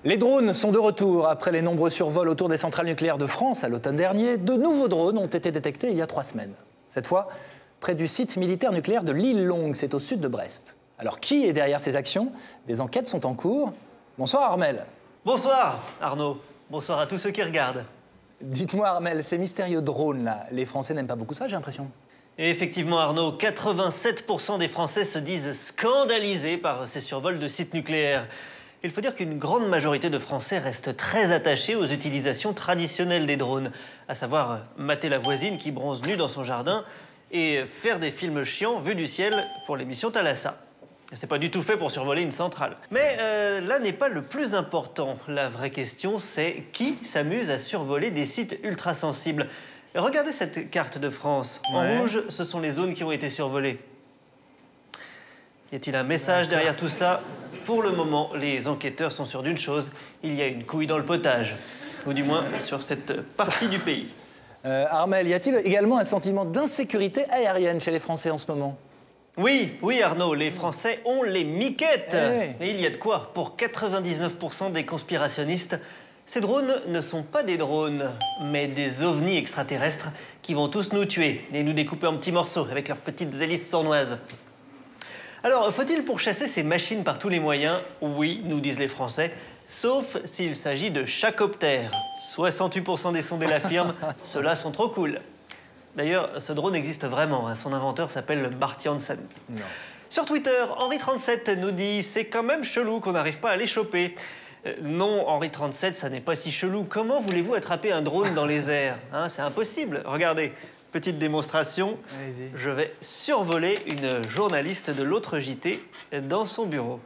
Les drones sont de retour. Après les nombreux survols autour des centrales nucléaires de France à l'automne dernier, de nouveaux drones ont été détectés il y a 3 semaines. Cette fois, près du site militaire nucléaire de l'île Longue, c'est au sud de Brest. Alors, qui est derrière ces actions? Des enquêtes sont en cours. Bonsoir Armel. Bonsoir Arnaud. Bonsoir à tous ceux qui regardent. Dites-moi Armel, ces mystérieux drones-là, les Français n'aiment pas beaucoup ça, j'ai l'impression. Et effectivement Arnaud, 87% des Français se disent scandalisés par ces survols de sites nucléaires. Il faut dire qu'une grande majorité de Français restent très attachés aux utilisations traditionnelles des drones, à savoir mater la voisine qui bronze nue dans son jardin et faire des films chiants vus du ciel pour l'émission Thalassa. C'est pas du tout fait pour survoler une centrale. Mais là n'est pas le plus important. La vraie question, c'est qui s'amuse à survoler des sites ultra sensibles? Regardez cette carte de France. En rouge, ce sont les zones qui ont été survolées. Y a-t-il un message derrière tout ça? Pour le moment, les enquêteurs sont sûrs d'une chose, il y a une couille dans le potage. Ou du moins, sur cette partie du pays. Armel, y a-t-il également un sentiment d'insécurité aérienne chez les Français en ce moment? Oui, Arnaud, les Français ont les miquettes. Et il y a de quoi. Pour 99% des conspirationnistes, ces drones ne sont pas des drones, mais des ovnis extraterrestres qui vont tous nous tuer et nous découper en petits morceaux avec leurs petites hélices sournoises. Alors, faut-il pourchasser ces machines par tous les moyens? Oui, nous disent les Français, sauf s'il s'agit de chacoptères. 68% des sondés l'affirment, ceux-là sont trop cool. D'ailleurs, ce drone existe vraiment, hein. Son inventeur s'appelle Bart Janssen. Non. Sur Twitter, Henri37 nous dit « C'est quand même chelou qu'on n'arrive pas à les choper ». Non, Henri37, ça n'est pas si chelou. Comment voulez-vous attraper un drone dans les airs, hein? C'est impossible. Regardez, petite démonstration. Je vais survoler une journaliste de l'autre JT dans son bureau.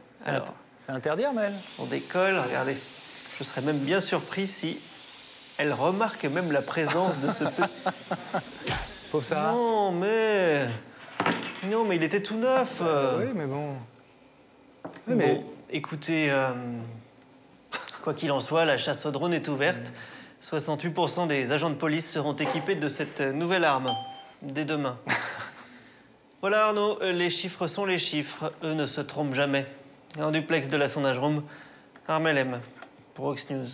C'est interdit, Armel. On décolle, regardez. Je serais même bien surpris si elle remarque même la présence de ce petit... Pauvre Sarah. Non, mais il était tout neuf. Oui, mais bon... Oui, mais... Bon, écoutez, quoi qu'il en soit, la chasse au drone est ouverte. 68% des agents de police seront équipés de cette nouvelle arme, dès demain. Voilà Arnaud, les chiffres sont les chiffres, eux ne se trompent jamais. En duplex de la Sondage Room, Armel M pour Ox News.